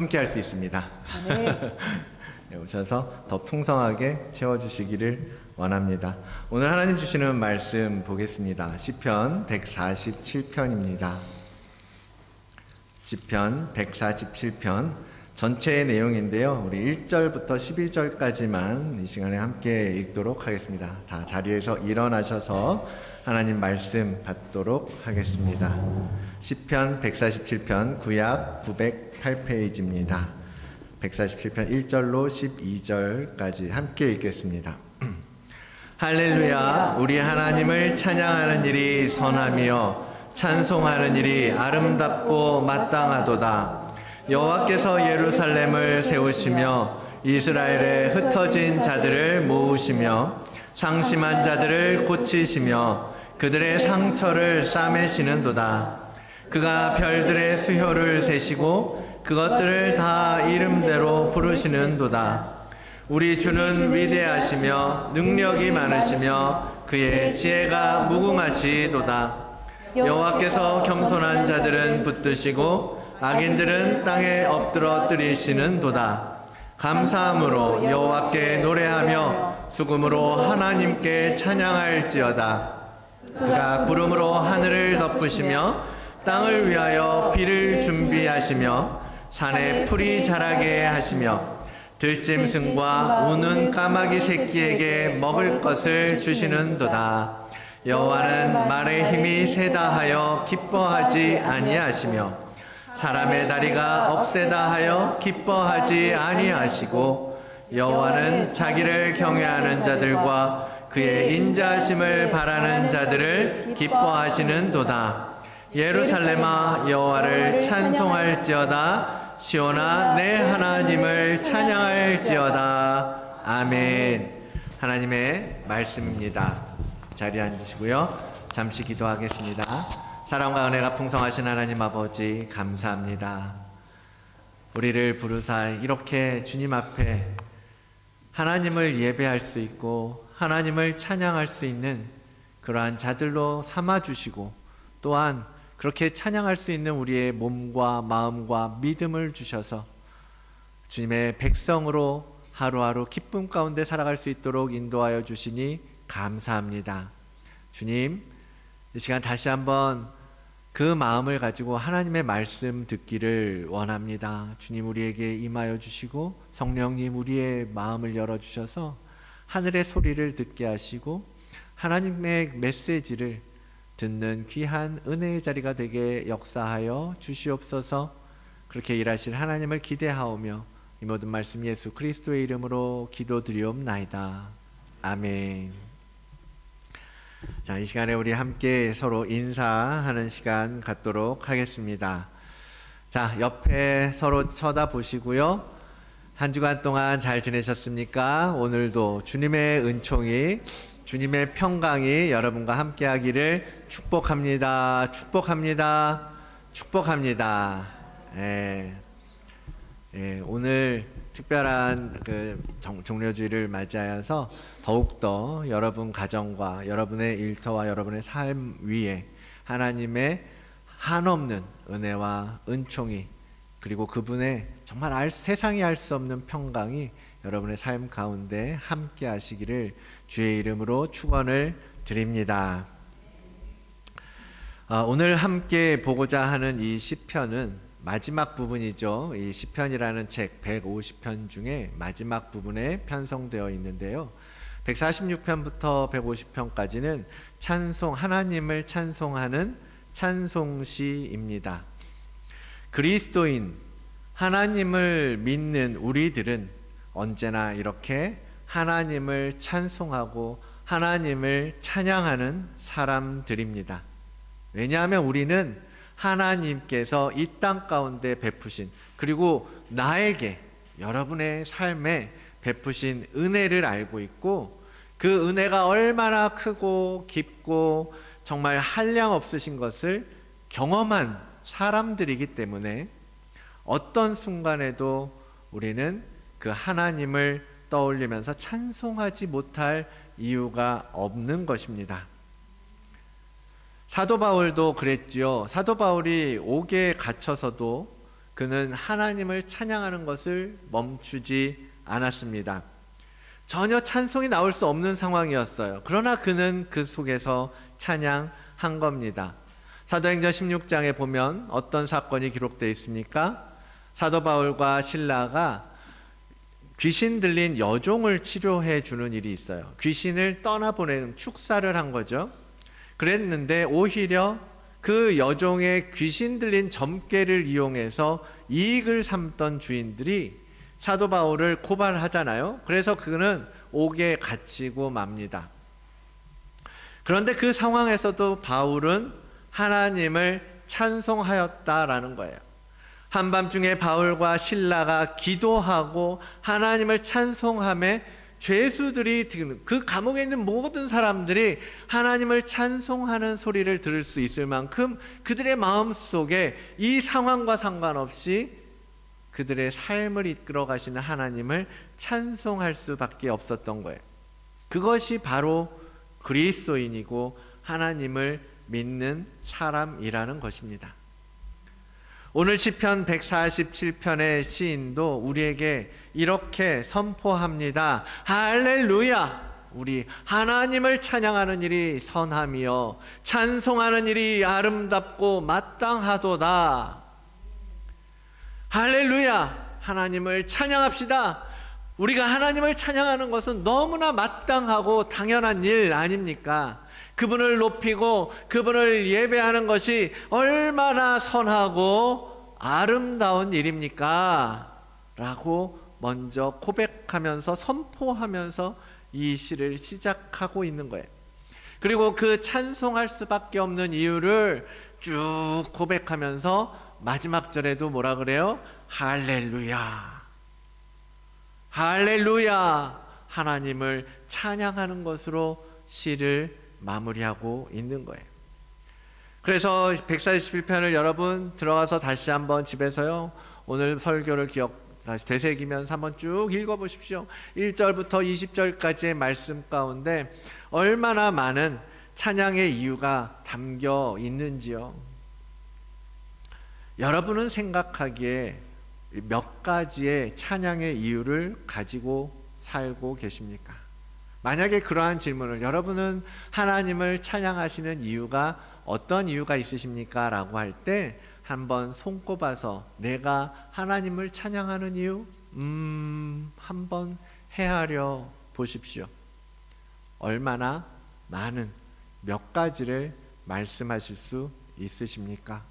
함께 할 수 있습니다. 네. 네, 오셔서 더 풍성하게 채워주시기를 원합니다. 오늘 하나님 주시는 말씀 보겠습니다. 시편 147편입니다. 시편 147편 전체의 내용인데요. 우리 1절부터 12절까지만 이 시간에 함께 읽도록 하겠습니다. 다 자리에서 일어나셔서 하나님 말씀 받도록 하겠습니다. 시편 147편 구약 908페이지입니다. 147편 1절로 12절까지 함께 읽겠습니다. 할렐루야, 우리 하나님을 찬양하는 일이 선하며 찬송하는 일이 아름답고 마땅하도다. 여호와께서 예루살렘을 세우시며 이스라엘의 흩어진 자들을 모으시며 상심한 자들을 고치시며 그들의 상처를 싸매시는도다. 그가 별들의 수효를 세시고 그것들을 다 이름대로 부르시는도다. 우리 주는 위대하시며 능력이 많으시며 그의 지혜가 무궁하시도다. 여호와께서 겸손한 자들은 붙드시고 악인들은 땅에 엎드러뜨리시는도다. 감사함으로 여호와께 노래하며 수금으로 하나님께 찬양할지어다. 그가 구름으로 하늘을 덮으시며 땅을 위하여 비를 준비하시며 산에 풀이 자라게 하시며 들짐승과 우는 까마귀 새끼에게 먹을 것을 주시는도다. 여호와는 말의 힘이 세다 하여 기뻐하지 아니하시며 사람의 다리가 억세다 하여 기뻐하지 아니하시고 여호와는 자기를 경외하는 자들과 그의 인자하심을 바라는 자들을 기뻐하시는도다. 예루살렘아 여호와를 찬송할지어다. 시온아 내 하나님을 찬양할지어다. 아멘. 하나님의 말씀입니다. 자리에 앉으시고요. 잠시 기도하겠습니다. 사랑과 은혜가 풍성하신 하나님 아버지 감사합니다. 우리를 부르사 이렇게 주님 앞에 하나님을 예배할 수 있고 하나님을 찬양할 수 있는 그러한 자들로 삼아주시고 또한 그렇게 찬양할 수 있는 우리의 몸과 마음과 믿음을 주셔서 주님의 백성으로 하루하루 기쁨 가운데 살아갈 수 있도록 인도하여 주시니 감사합니다. 주님, 이 시간 다시 한번 그 마음을 가지고 하나님의 말씀 듣기를 원합니다. 주님 우리에게 임하여 주시고 성령님 우리의 마음을 열어주셔서 하늘의 소리를 듣게 하시고 하나님의 메시지를 듣는 귀한 은혜의 자리가 되게 역사하여 주시옵소서. 그렇게 일하실 하나님을 기대하오며 이 모든 말씀 예수 그리스도의 이름으로 기도드리옵나이다. 아멘. 자, 이 시간에 우리 함께 서로 인사하는 시간 갖도록 하겠습니다. 자, 옆에 서로 쳐다보시고요. 한 주간 동안 잘 지내셨습니까? 오늘도 주님의 은총이 주님의 평강이 여러분과 함께 하기를 축복합니다. 축복합니다. 축복합니다. 오늘 특별한 종료주일을 맞이하여서 더욱더 여러분 가정과 여러분의 일터와 여러분의 삶 위에 하나님의 한없는 은혜와 은총이 그리고 그분의 정말 세상이 알 수 없는 평강이 여러분의 삶 가운데 함께 하시기를 주의 이름으로 축원을 드립니다. 오늘 함께 보고자 하는 이 시편은 마지막 부분이죠. 이 시편이라는 책 150편 중에 마지막 부분에 편성되어 있는데요. 146편부터 150편까지는 찬송, 하나님을 찬송하는 찬송시입니다. 그리스도인, 하나님을 믿는 우리들은 언제나 이렇게 하나님을 찬송하고 하나님을 찬양하는 사람들입니다. 왜냐하면 우리는 하나님께서 이 땅 가운데 베푸신 그리고 나에게 여러분의 삶에 베푸신 은혜를 알고 있고 그 은혜가 얼마나 크고 깊고 정말 한량 없으신 것을 경험한 사람들이기 때문에 어떤 순간에도 우리는 그 하나님을 떠올리면서 찬송하지 못할 이유가 없는 것입니다. 사도 바울도 그랬지요. 사도 바울이 옥에 갇혀서도 그는 하나님을 찬양하는 것을 멈추지 않았습니다. 전혀 찬송이 나올 수 없는 상황이었어요. 그러나 그는 그 속에서 찬양한 겁니다. 사도행전 16장에 보면 어떤 사건이 기록되어 있습니까? 사도 바울과 실라가 귀신 들린 여종을 치료해 주는 일이 있어요. 귀신을 떠나보내는 축사를 한 거죠. 그랬는데 오히려 그 여종의 귀신 들린 점괘를 이용해서 이익을 삼던 주인들이 사도 바울을 고발하잖아요. 그래서 그는 옥에 갇히고 맙니다. 그런데 그 상황에서도 바울은 하나님을 찬송하였다라는 거예요. 한밤중에 바울과 실라가 기도하고 하나님을 찬송함에 죄수들이, 그 감옥에 있는 모든 사람들이 하나님을 찬송하는 소리를 들을 수 있을 만큼 그들의 마음속에 이 상황과 상관없이 그들의 삶을 이끌어 가시는 하나님을 찬송할 수밖에 없었던 거예요. 그것이 바로 그리스도인이고 하나님을 믿는 사람이라는 것입니다. 오늘 시편 147편의 시인도 우리에게 이렇게 선포합니다. 할렐루야! 우리 하나님을 찬양하는 일이 선함이요 찬송하는 일이 아름답고 마땅하도다. 할렐루야! 하나님을 찬양합시다. 우리가 하나님을 찬양하는 것은 너무나 마땅하고 당연한 일 아닙니까? 그분을 높이고 그분을 예배하는 것이 얼마나 선하고 아름다운 일입니까? 라고 먼저 고백하면서 선포하면서 이 시를 시작하고 있는 거예요. 그리고 그 찬송할 수밖에 없는 이유를 쭉 고백하면서 마지막 절에도 뭐라 그래요? 할렐루야, 할렐루야, 하나님을 찬양하는 것으로 시를 마무리하고 있는 거예요. 그래서 141편을 여러분 들어가서 다시 한번 집에서요 오늘 설교를 다시 되새기면서 한번 쭉 읽어보십시오. 1절부터 20절까지의 말씀 가운데 얼마나 많은 찬양의 이유가 담겨 있는지요. 여러분은 생각하기에 몇 가지의 찬양의 이유를 가지고 살고 계십니까? 만약에 그러한 질문을, 여러분은 하나님을 찬양하시는 이유가 어떤 이유가 있으십니까? 라고 할 때 한번 손꼽아서 내가 하나님을 찬양하는 이유? 한번 헤아려 보십시오. 얼마나 많은 몇 가지를 말씀하실 수 있으십니까?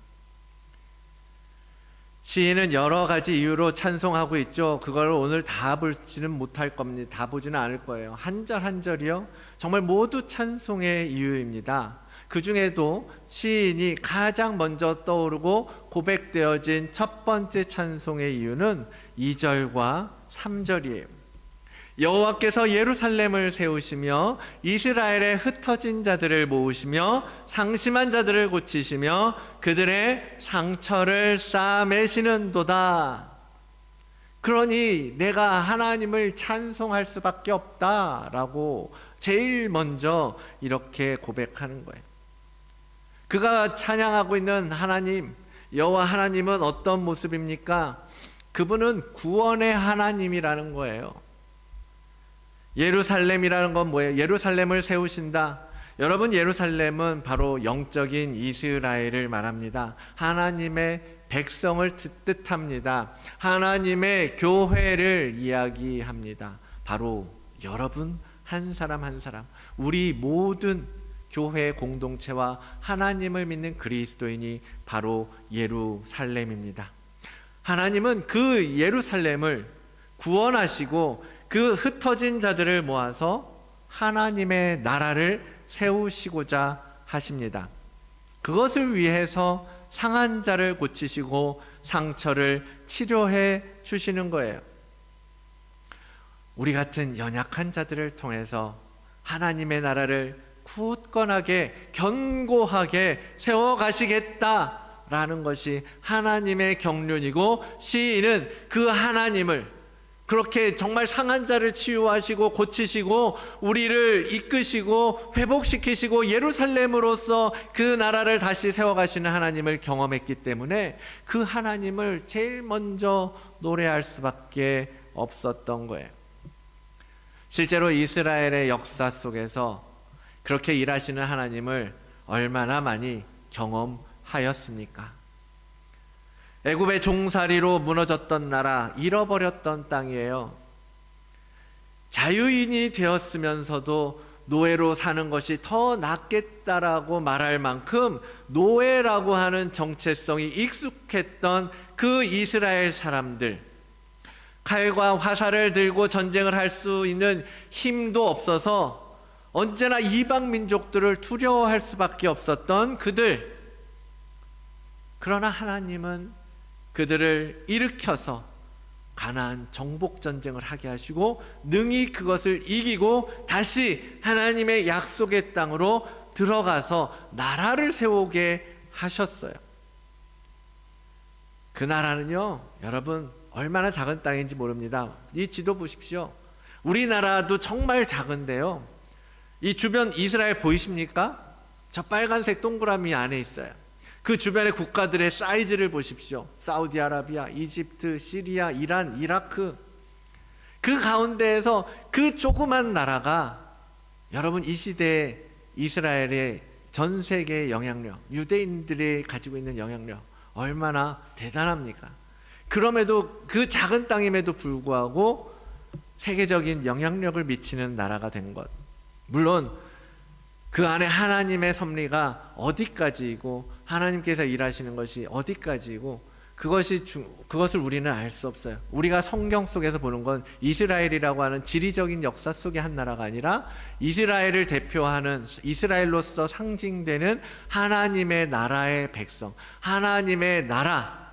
시인은 여러 가지 이유로 찬송하고 있죠. 그걸 오늘 다 보지는 못할 겁니다. 다 보지는 않을 거예요. 한 절 한 절이요 정말 모두 찬송의 이유입니다. 그 중에도 시인이 가장 먼저 떠오르고 고백되어진 첫 번째 찬송의 이유는 2절과 3절이에요. 여호와께서 예루살렘을 세우시며 이스라엘의 흩어진 자들을 모으시며 상심한 자들을 고치시며 그들의 상처를 싸매시는도다. 그러니 내가 하나님을 찬송할 수밖에 없다라고 제일 먼저 이렇게 고백하는 거예요. 그가 찬양하고 있는 하나님, 여호와 하나님은 어떤 모습입니까? 그분은 구원의 하나님이라는 거예요. 예루살렘이라는 건 뭐예요? 예루살렘을 세우신다. 여러분, 예루살렘은 바로 영적인 이스라엘을 말합니다. 하나님의 백성을 뜻합니다. 하나님의 교회를 이야기합니다. 바로 여러분 한 사람 한 사람, 우리 모든 교회 공동체와 하나님을 믿는 그리스도인이 바로 예루살렘입니다. 하나님은 그 예루살렘을 구원하시고 그 흩어진 자들을 모아서 하나님의 나라를 세우시고자 하십니다. 그것을 위해서 상한 자를 고치시고 상처를 치료해 주시는 거예요. 우리 같은 연약한 자들을 통해서 하나님의 나라를 굳건하게 견고하게 세워가시겠다라는 것이 하나님의 경륜이고, 시인은 그 하나님을 그렇게 정말 상한 자를 치유하시고 고치시고 우리를 이끄시고 회복시키시고 예루살렘으로서 그 나라를 다시 세워가시는 하나님을 경험했기 때문에 그 하나님을 제일 먼저 노래할 수밖에 없었던 거예요. 실제로 이스라엘의 역사 속에서 그렇게 일하시는 하나님을 얼마나 많이 경험하였습니까? 애굽의 종살이로 무너졌던 나라, 잃어버렸던 땅이에요. 자유인이 되었으면서도 노예로 사는 것이 더 낫겠다라고 말할 만큼 노예라고 하는 정체성이 익숙했던 그 이스라엘 사람들, 칼과 화살을 들고 전쟁을 할 수 있는 힘도 없어서 언제나 이방 민족들을 두려워할 수밖에 없었던 그들. 그러나 하나님은 그들을 일으켜서 가나안 정복 전쟁을 하게 하시고 능히 그것을 이기고 다시 하나님의 약속의 땅으로 들어가서 나라를 세우게 하셨어요. 그 나라는요, 여러분 얼마나 작은 땅인지 모릅니다. 이 지도 보십시오. 우리나라도 정말 작은데요, 이 주변 이스라엘 보이십니까? 저 빨간색 동그라미 안에 있어요. 그 주변의 국가들의 사이즈를 보십시오. 사우디아라비아, 이집트, 시리아, 이란, 이라크. 그 가운데에서 그 조그만 나라가 여러분 이 시대에 이스라엘의 전 세계의 영향력, 유대인들이 가지고 있는 영향력 얼마나 대단합니까? 그럼에도 그 작은 땅임에도 불구하고 세계적인 영향력을 미치는 나라가 된 것. 물론 그 안에 하나님의 섭리가 어디까지이고 하나님께서 일하시는 것이 어디까지이고 그것을 우리는 알 수 없어요. 우리가 성경 속에서 보는 건 이스라엘이라고 하는 지리적인 역사 속의 한 나라가 아니라 이스라엘을 대표하는, 이스라엘로서 상징되는 하나님의 나라의 백성, 하나님의 나라,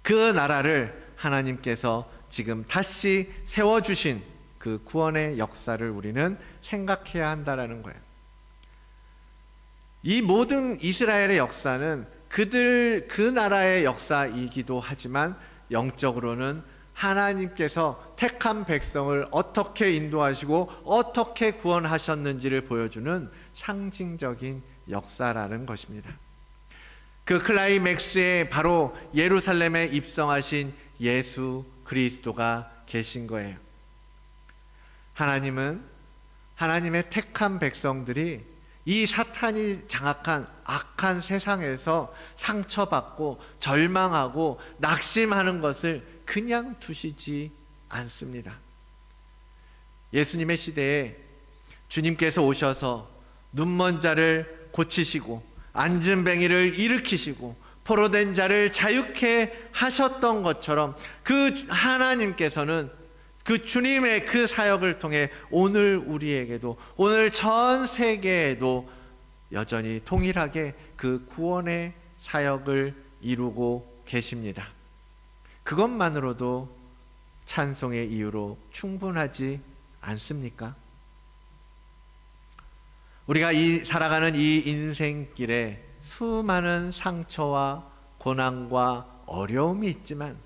그 나라를 하나님께서 지금 다시 세워주신 그 구원의 역사를 우리는 생각해야 한다라는 거예요. 이 모든 이스라엘의 역사는 그 나라의 역사이기도 하지만 영적으로는 하나님께서 택한 백성을 어떻게 인도하시고 어떻게 구원하셨는지를 보여주는 상징적인 역사라는 것입니다. 그 클라이맥스에 바로 예루살렘에 입성하신 예수 그리스도가 계신 거예요. 하나님은 하나님의 택한 백성들이 이 사탄이 장악한 악한 세상에서 상처받고 절망하고 낙심하는 것을 그냥 두시지 않습니다. 예수님의 시대에 주님께서 오셔서 눈먼 자를 고치시고 앉은 뱅이를 일으키시고 포로된 자를 자유케 하셨던 것처럼 그 하나님께서는 그 주님의 그 사역을 통해 오늘 우리에게도, 오늘 전 세계에도 여전히 동일하게 그 구원의 사역을 이루고 계십니다. 그것만으로도 찬송의 이유로 충분하지 않습니까? 우리가 살아가는 이 인생길에 수많은 상처와 고난과 어려움이 있지만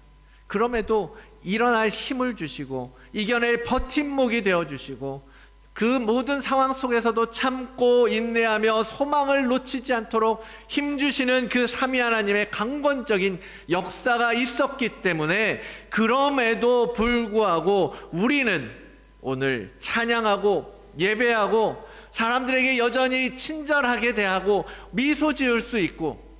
그럼에도 일어날 힘을 주시고 이겨낼 버팀목이 되어주시고 그 모든 상황 속에서도 참고 인내하며 소망을 놓치지 않도록 힘주시는 그 삼위 하나님의 강권적인 역사가 있었기 때문에 그럼에도 불구하고 우리는 오늘 찬양하고 예배하고 사람들에게 여전히 친절하게 대하고 미소 지을 수 있고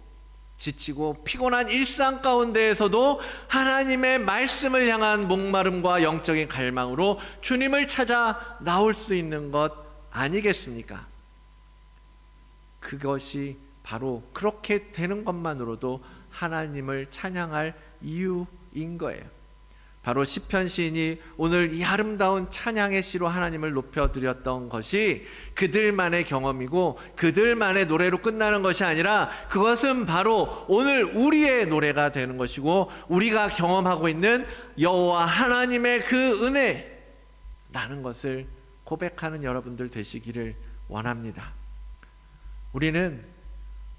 지치고 피곤한 일상 가운데에서도 하나님의 말씀을 향한 목마름과 영적인 갈망으로 주님을 찾아 나올 수 있는 것 아니겠습니까? 그것이 바로 그렇게 되는 것만으로도 하나님을 찬양할 이유인 거예요. 바로 시편 시인이 오늘 이 아름다운 찬양의 시로 하나님을 높여드렸던 것이 그들만의 경험이고 그들만의 노래로 끝나는 것이 아니라 그것은 바로 오늘 우리의 노래가 되는 것이고 우리가 경험하고 있는 여호와 하나님의 그 은혜라는 것을 고백하는 여러분들 되시기를 원합니다. 우리는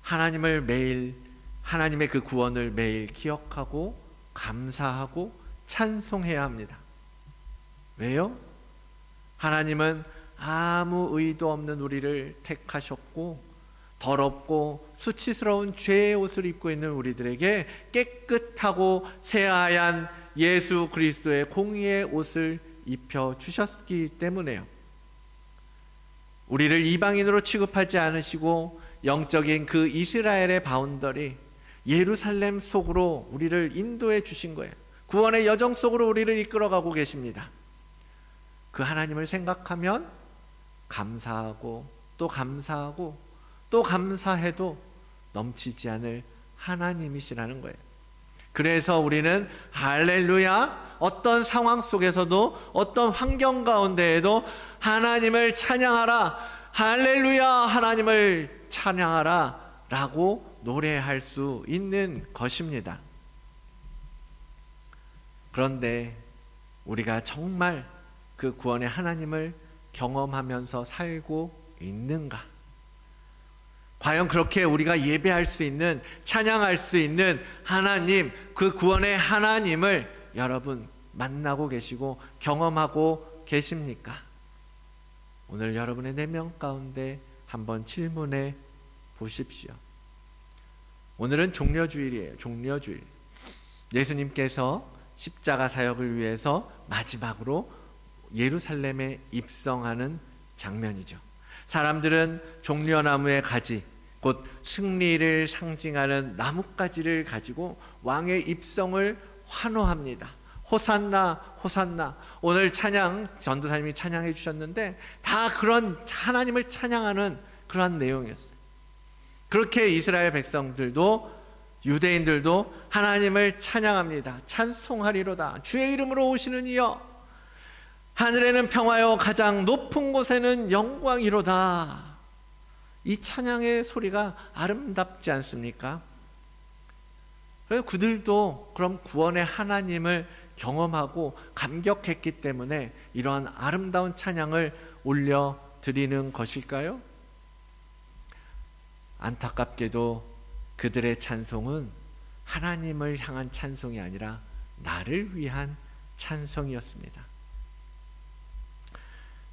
하나님을 매일, 하나님의 그 구원을 매일 기억하고 감사하고 찬송해야 합니다. 왜요? 하나님은 아무 의도 없는 우리를 택하셨고 더럽고 수치스러운 죄의 옷을 입고 있는 우리들에게 깨끗하고 새하얀 예수 그리스도의 공의의 옷을 입혀주셨기 때문에요. 우리를 이방인으로 취급하지 않으시고 영적인 그 이스라엘의 바운더리 예루살렘 속으로 우리를 인도해 주신 거예요. 구원의 여정 속으로 우리를 이끌어가고 계십니다. 그 하나님을 생각하면 감사하고 또 감사하고 또 감사해도 넘치지 않을 하나님이시라는 거예요. 그래서 우리는 할렐루야, 어떤 상황 속에서도 어떤 환경 가운데에도 하나님을 찬양하라, 할렐루야, 하나님을 찬양하라 라고 노래할 수 있는 것입니다. 그런데 우리가 정말 그 구원의 하나님을 경험하면서 살고 있는가? 과연 그렇게 우리가 예배할 수 있는, 찬양할 수 있는 하나님, 그 구원의 하나님을 여러분 만나고 계시고 경험하고 계십니까? 오늘 여러분의 내면 가운데 한번 질문해 보십시오. 오늘은 종려주일이에요. 종려주일. 예수님께서 십자가 사역을 위해서 마지막으로 예루살렘에 입성하는 장면이죠. 사람들은 종려나무의 가지, 곧 승리를 상징하는 나뭇가지를 가지고 왕의 입성을 환호합니다. 호산나 호산나. 오늘 찬양 전도사님이 찬양해 주셨는데 다 그런 하나님을 찬양하는 그런 내용이었어요. 그렇게 이스라엘 백성들도 유대인들도 하나님을 찬양합니다. 찬송하리로다. 주의 이름으로 오시는 이여, 하늘에는 평화요 가장 높은 곳에는 영광이로다. 이 찬양의 소리가 아름답지 않습니까? 그래서 그들도 그럼 구원의 하나님을 경험하고 감격했기 때문에 이러한 아름다운 찬양을 올려드리는 것일까요? 안타깝게도 그들의 찬송은 하나님을 향한 찬송이 아니라 나를 위한 찬송이었습니다.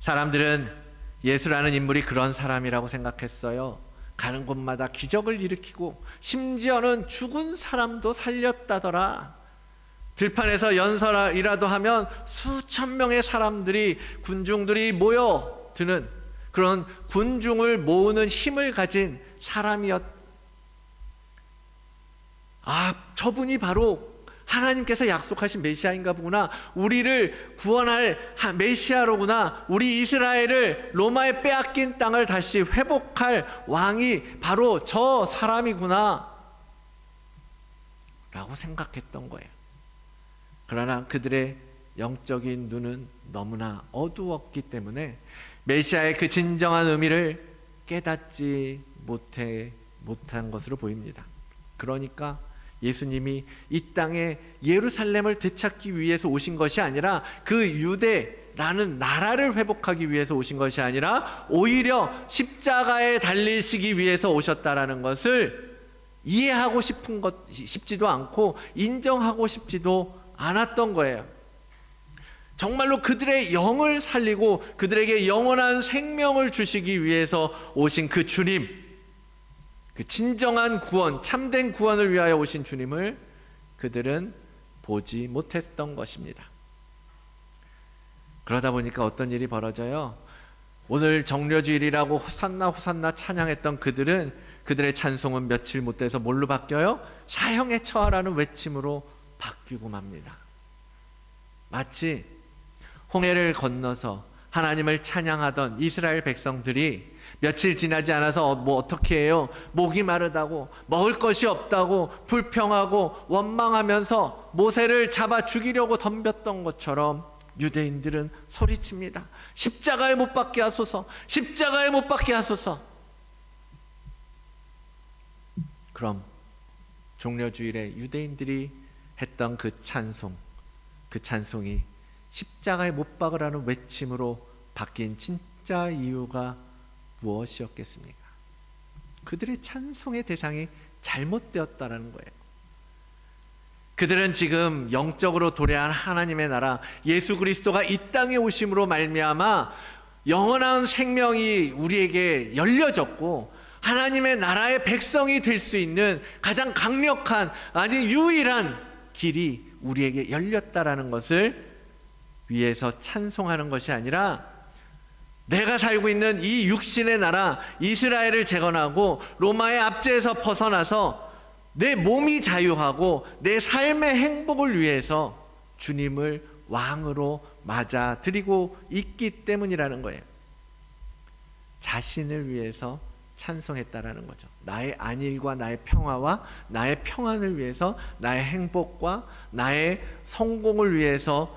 사람들은 예수라는 인물이 그런 사람이라고 생각했어요. 가는 곳마다 기적을 일으키고 심지어는 죽은 사람도 살렸다더라. 들판에서 연설이라도 하면 수천 명의 사람들이, 군중들이 모여드는 그런 군중을 모으는 힘을 가진 사람이었. 저분이 바로 하나님께서 약속하신 메시아인가 보구나. 우리를 구원할 메시아로구나. 우리 이스라엘을 로마에 빼앗긴 땅을 다시 회복할 왕이 바로 저 사람이구나 라고 생각했던 거예요. 그러나 그들의 영적인 눈은 너무나 어두웠기 때문에 메시아의 그 진정한 의미를 깨닫지 못한 것으로 보입니다. 그러니까 예수님이 이 땅에 예루살렘을 되찾기 위해서 오신 것이 아니라 그 유대라는 나라를 회복하기 위해서 오신 것이 아니라 오히려 십자가에 달리시기 위해서 오셨다라는 것을 이해하고 싶지도 않고 인정하고 싶지도 않았던 거예요. 정말로 그들의 영을 살리고 그들에게 영원한 생명을 주시기 위해서 오신 그 주님, 그 진정한 구원, 참된 구원을 위하여 오신 주님을 그들은 보지 못했던 것입니다. 그러다 보니까 어떤 일이 벌어져요? 오늘 정려주일이라고 호산나 호산나 찬양했던 그들은 그들의 찬송은 며칠 못 돼서 뭘로 바뀌어요? 사형에 처하라는 외침으로 바뀌고 맙니다. 마치 홍해를 건너서 하나님을 찬양하던 이스라엘 백성들이 며칠 지나지 않아서 어떻게 해요? 목이 마르다고, 먹을 것이 없다고 불평하고 원망하면서 모세를 잡아 죽이려고 덤볐던 것처럼 유대인들은 소리칩니다. 십자가에 못 박게 하소서, 십자가에 못 박게 하소서. 그럼 종려주일에 유대인들이 했던 그 찬송이 십자가에 못 박으라는 외침으로 바뀐 진짜 이유가 무엇이었겠습니까? 그들의 찬송의 대상이 잘못되었다라는 거예요. 그들은 지금 영적으로 도래한 하나님의 나라 예수 그리스도가 이 땅에 오심으로 말미암아 영원한 생명이 우리에게 열려졌고 하나님의 나라의 백성이 될 수 있는 가장 강력한 아니 유일한 길이 우리에게 열렸다라는 것을 위해서 찬송하는 것이 아니라 내가 살고 있는 이 육신의 나라 이스라엘을 재건하고 로마의 압제에서 벗어나서 내 몸이 자유하고 내 삶의 행복을 위해서 주님을 왕으로 맞아들이고 있기 때문이라는 거예요. 자신을 위해서 찬송했다라는 거죠. 나의 안일과 나의 평화와 나의 평안을 위해서, 나의 행복과 나의 성공을 위해서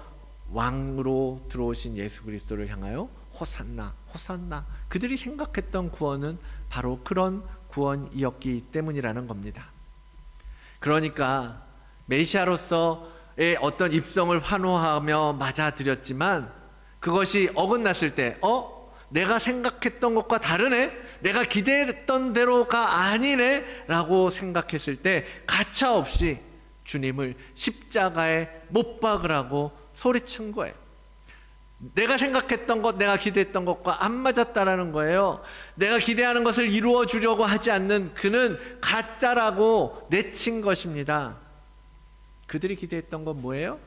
왕으로 들어오신 예수 그리스도를 향하여 호산나 호산나. 그들이 생각했던 구원은 바로 그런 구원이었기 때문이라는 겁니다. 그러니까 메시아로서의 어떤 입성을 환호하며 맞아들였지만 그것이 어긋났을 때 내가 생각했던 것과 다르네? 내가 기대했던 대로가 아니네? 라고 생각했을 때 가차없이 주님을 십자가에 못 박으라고 소리친 거예요. 내가 생각했던 것, 내가 기대했던 것과 안 맞았다라는 거예요. 내가 기대하는 것을 이루어 주려고 하지 않는 그는 가짜라고 내친 것입니다. 그들이 기대했던 건 뭐예요?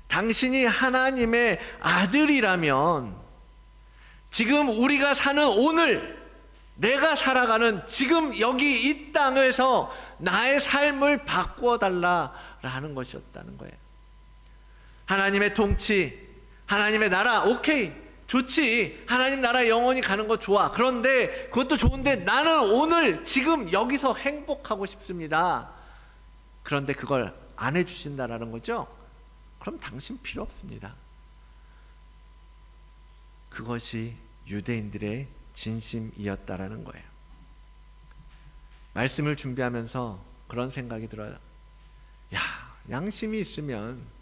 당신이 하나님의 아들이라면 지금 우리가 사는 오늘, 내가 살아가는 지금 여기 이 땅에서 나의 삶을 바꾸어 달라라는 것이었다는 거예요. 하나님의 통치, 하나님의 나라, 오케이, 좋지. 하나님 나라 영원히 가는 거 좋아. 그런데 그것도 좋은데 나는 오늘 지금 여기서 행복하고 싶습니다. 그런데 그걸 안 해주신다라는 거죠? 그럼 당신 필요 없습니다. 그것이 유대인들의 진심이었다라는 거예요. 말씀을 준비하면서 그런 생각이 들어요. 양심이 있으면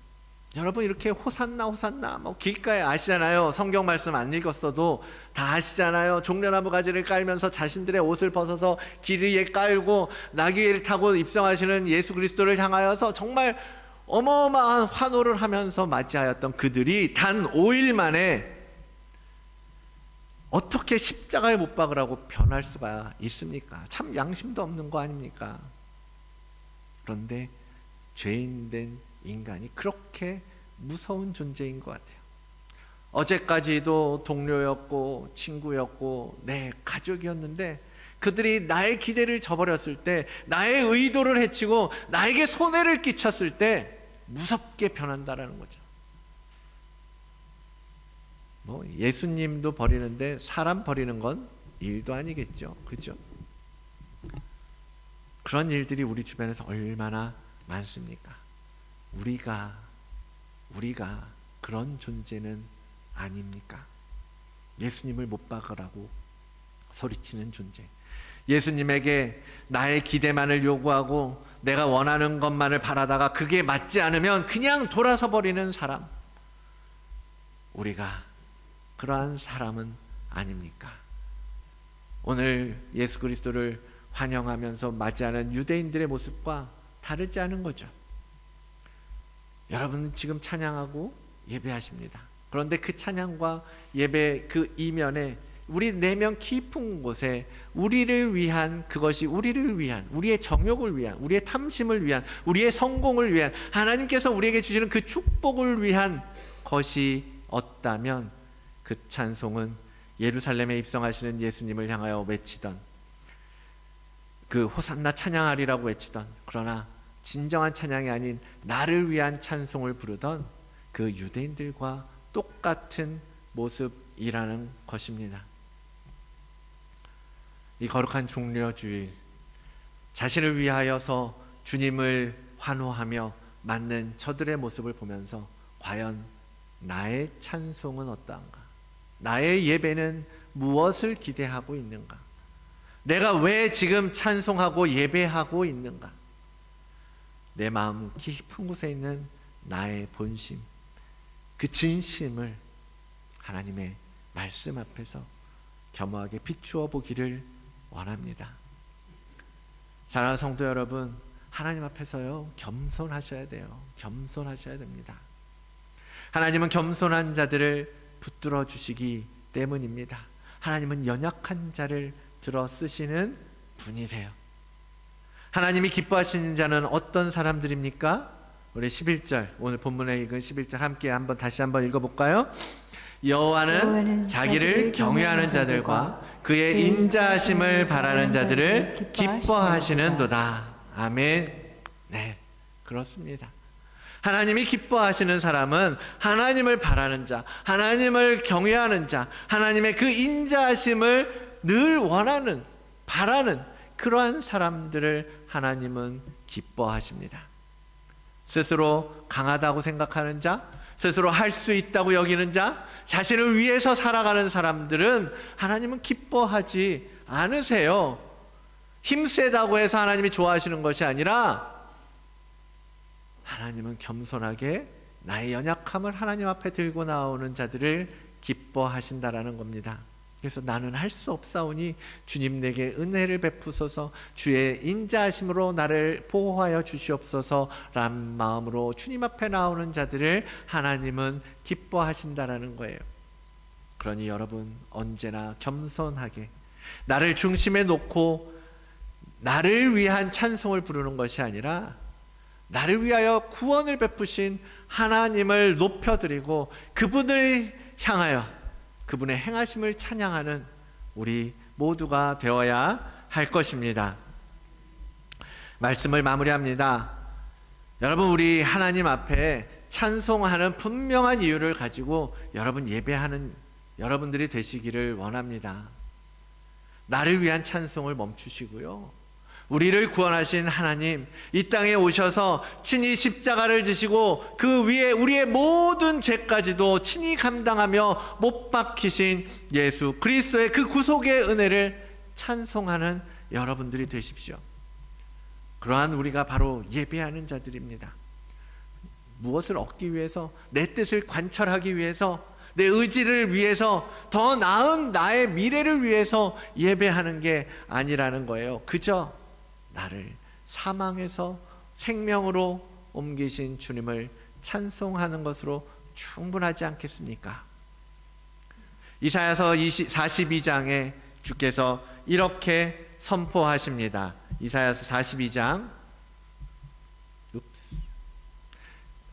여러분 이렇게 호산나 호산나 뭐 길가에 아시잖아요. 성경 말씀 안 읽었어도 다 아시잖아요. 종려나무 가지를 깔면서 자신들의 옷을 벗어서 길 위에 깔고 나귀를 타고 입성하시는 예수 그리스도를 향하여서 정말 어마어마한 환호를 하면서 맞이하였던 그들이 단 5일 만에 어떻게 십자가에 못 박으라고 변할 수가 있습니까? 참 양심도 없는 거 아닙니까? 그런데 죄인된 인간이 그렇게 무서운 존재인 것 같아요. 어제까지도 동료였고 친구였고 내 가족이었는데 그들이 나의 기대를 저버렸을 때, 나의 의도를 해치고 나에게 손해를 끼쳤을 때 무섭게 변한다라는 거죠. 예수님도 버리는데 사람 버리는 건 일도 아니겠죠. 그죠? 그런 일들이 우리 주변에서 얼마나 많습니까? 우리가 그런 존재는 아닙니까? 예수님을 못 박으라고 소리치는 존재. 예수님에게 나의 기대만을 요구하고 내가 원하는 것만을 바라다가 그게 맞지 않으면 그냥 돌아서 버리는 사람. 우리가 그러한 사람은 아닙니까? 오늘 예수 그리스도를 환영하면서 맞이하는 유대인들의 모습과 다르지 않은 거죠. 여러분은 지금 찬양하고 예배하십니다. 그런데 그 찬양과 예배 그 이면에 우리 내면 깊은 곳에 우리를 위한, 그것이 우리를 위한, 우리의 정욕을 위한, 우리의 탐심을 위한, 우리의 성공을 위한, 하나님께서 우리에게 주시는 그 축복을 위한 것이 없다면 그 찬송은 예루살렘에 입성하시는 예수님을 향하여 외치던 그 호산나 찬양하리라고 외치던, 그러나 진정한 찬양이 아닌 나를 위한 찬송을 부르던 그 유대인들과 똑같은 모습이라는 것입니다. 이 거룩한 종려주일, 자신을 위하여서 주님을 환호하며 맞는 저들의 모습을 보면서 과연 나의 찬송은 어떠한가? 나의 예배는 무엇을 기대하고 있는가? 내가 왜 지금 찬송하고 예배하고 있는가? 내 마음 깊은 곳에 있는 나의 본심, 그 진심을 하나님의 말씀 앞에서 겸허하게 비추어 보기를 원합니다. 사랑하는 성도 여러분, 하나님 앞에서요 겸손하셔야 돼요. 겸손하셔야 됩니다. 하나님은 겸손한 자들을 붙들어 주시기 때문입니다. 하나님은 연약한 자를 들어 쓰시는 분이세요. 하나님이 기뻐하시는 자는 어떤 사람들입니까? 우리 11절, 오늘 본문에 읽은 11절 함께 다시 한번 읽어볼까요? 여호와는 자기를 경외하는 자들과 그의 인자하심을 바라는 자들을 기뻐하시는도다. 아멘. 네, 그렇습니다. 하나님이 기뻐하시는 사람은 하나님을 바라는 자, 하나님을 경외하는 자, 하나님의 그 인자하심을 늘 원하는, 바라는 그러한 사람들을 하나님은 기뻐하십니다. 스스로 강하다고 생각하는 자, 스스로 할 수 있다고 여기는 자, 자신을 위해서 살아가는 사람들은 하나님은 기뻐하지 않으세요. 힘세다고 해서 하나님이 좋아하시는 것이 아니라 하나님은 겸손하게 나의 연약함을 하나님 앞에 들고 나오는 자들을 기뻐하신다라는 겁니다. 그래서 나는 할 수 없사오니 주님 내게 은혜를 베푸소서, 주의 인자하심으로 나를 보호하여 주시옵소서라는 마음으로 주님 앞에 나오는 자들을 하나님은 기뻐하신다라는 거예요. 그러니 여러분 언제나 겸손하게 나를 중심에 놓고 나를 위한 찬송을 부르는 것이 아니라 나를 위하여 구원을 베푸신 하나님을 높여드리고 그분을 향하여 그분의 행하심을 찬양하는 우리 모두가 되어야 할 것입니다. 말씀을 마무리합니다. 여러분, 우리 하나님 앞에 찬송하는 분명한 이유를 가지고 여러분 예배하는 여러분들이 되시기를 원합니다. 나를 위한 찬송을 멈추시고요, 우리를 구원하신 하나님, 이 땅에 오셔서 친히 십자가를 지시고 그 위에 우리의 모든 죄까지도 친히 감당하며 못 박히신 예수 그리스도의 그 구속의 은혜를 찬송하는 여러분들이 되십시오. 그러한 우리가 바로 예배하는 자들입니다. 무엇을 얻기 위해서, 내 뜻을 관철하기 위해서, 내 의지를 위해서, 더 나은 나의 미래를 위해서 예배하는 게 아니라는 거예요. 그저 나를 사망에서 생명으로 옮기신 주님을 찬송하는 것으로 충분하지 않겠습니까? 이사야서 42장에 주께서 이렇게 선포하십니다. 이사야서 42장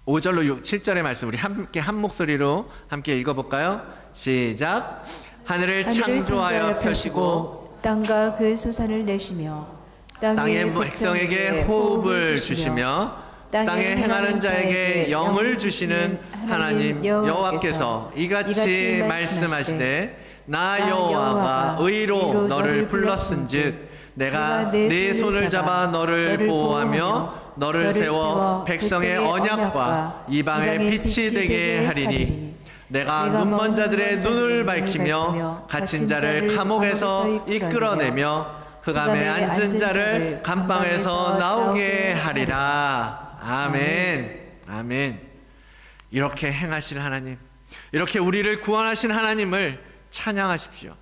5절로 7절의 말씀 우리 함께 한 목소리로 함께 읽어볼까요? 시작. 하늘을 창조하여 펴시고 땅과 그 소산을 내시며 땅의 백성에게 호흡을 주시며 땅에 행하는 자에게 영을 주시는 하나님 여호와께서 이같이 말씀하시되 나 여호와가 의로 너를 불렀은즉 내가 네 손을 잡아 너를 보호하며 너를 세워 백성의 언약과 이방의 빛이 되게 하리니 내가 눈먼 자들의 눈을 밝히며 갇힌 자를 감옥에서 이끌어내며 흑암에 앉은 자를 감방에서 나오게 하리라. 아멘. 아멘. 이렇게 행하실 하나님, 이렇게 우리를 구원하신 하나님을 찬양하십시오.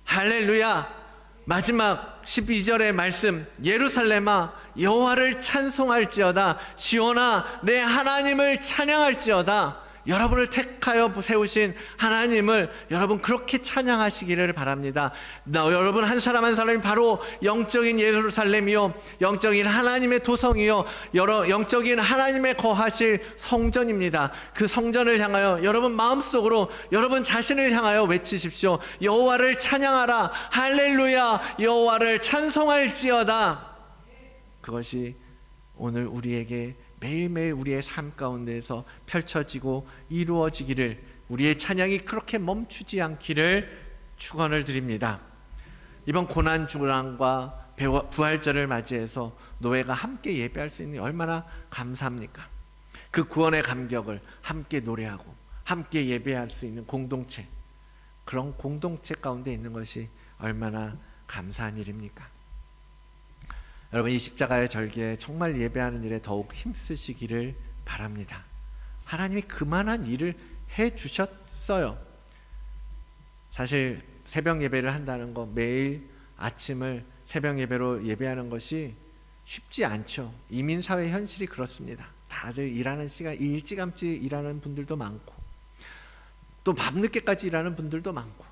할렐루야. 마지막 12절의 말씀, 예루살렘아 여호와를 찬송할지어다, 시온아 내 하나님을 찬양할지어다. 여러분을 택하여 세우신 하나님을 여러분 그렇게 찬양하시기를 바랍니다. 여러분 한 사람 한 사람이 바로 영적인 예루살렘이요, 영적인 하나님의 도성이요, 영적인 하나님의 거하실 성전입니다. 그 성전을 향하여 여러분 마음속으로 여러분 자신을 향하여 외치십시오. 여호와를 찬양하라. 할렐루야. 여호와를 찬송할지어다. 그것이 오늘 우리에게 매일매일 우리의 삶 가운데에서 펼쳐지고 이루어지기를, 우리의 찬양이 그렇게 멈추지 않기를 축원을 드립니다. 이번 고난주간과 부활절을 맞이해서 노예가 함께 예배할 수 있는 얼마나 감사합니까? 그 구원의 감격을 함께 노래하고 함께 예배할 수 있는 공동체, 그런 공동체 가운데 있는 것이 얼마나 감사한 일입니까? 여러분, 이 십자가의 절기에 정말 예배하는 일에 더욱 힘쓰시기를 바랍니다. 하나님이 그만한 일을 해주셨어요. 사실 새벽 예배를 한다는 거, 매일 아침을 새벽 예배로 예배하는 것이 쉽지 않죠. 이민사회 현실이 그렇습니다. 다들 일하는 시간 일찌감치 일하는 분들도 많고 또 밤늦게까지 일하는 분들도 많고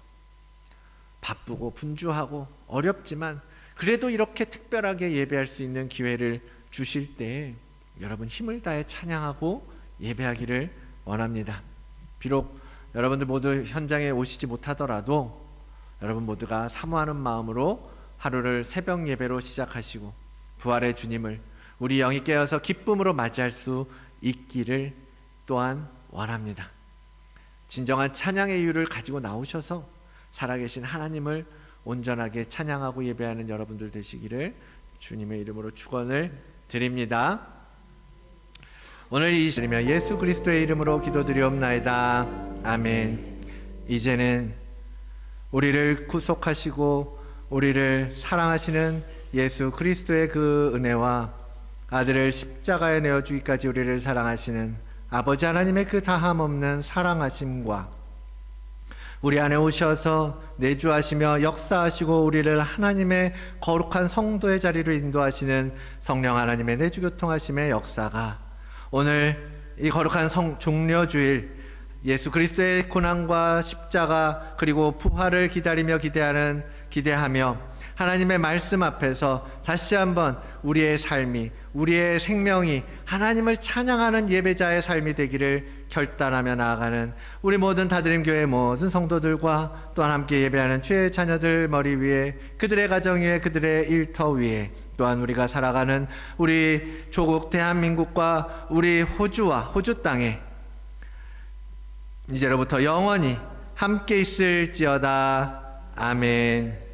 바쁘고 분주하고 어렵지만 그래도 이렇게 특별하게 예배할 수 있는 기회를 주실 때 여러분 힘을 다해 찬양하고 예배하기를 원합니다. 비록 여러분들 모두 현장에 오시지 못하더라도 여러분 모두가 사모하는 마음으로 하루를 새벽 예배로 시작하시고 부활의 주님을 우리 영이 깨어서 기쁨으로 맞이할 수 있기를 또한 원합니다. 진정한 찬양의 이유를 가지고 나오셔서 살아계신 하나님을 온전하게 찬양하고 예배하는 여러분들 되시기를 주님의 이름으로 축원을 드립니다. 오늘 이 시간이며 예수 그리스도의 이름으로 기도드리옵나이다. 아멘. 이제는 우리를 구속하시고 우리를 사랑하시는 예수 그리스도의 그 은혜와 아들을 십자가에 내어주기까지 우리를 사랑하시는 아버지 하나님의 그 다함없는 사랑하심과 우리 안에 오셔서 내주하시며 역사하시고 우리를 하나님의 거룩한 성도의 자리로 인도하시는 성령 하나님의 내주교통하심의 역사가 오늘 이 거룩한 종려주일 예수 그리스도의 고난과 십자가 그리고 부활을 기대하며 하나님의 말씀 앞에서 다시 한번 우리의 삶이 우리의 생명이 하나님을 찬양하는 예배자의 삶이 되기를 결단하며 나아가는 우리 모든 다드림교회 모든 성도들과 또한 함께 예배하는 주의 자녀들 머리 위에 그들의 가정 위에 그들의 일터 위에 또한 우리가 살아가는 우리 조국 대한민국과 우리 호주와 호주 땅에 이제로부터 영원히 함께 있을지어다. 아멘.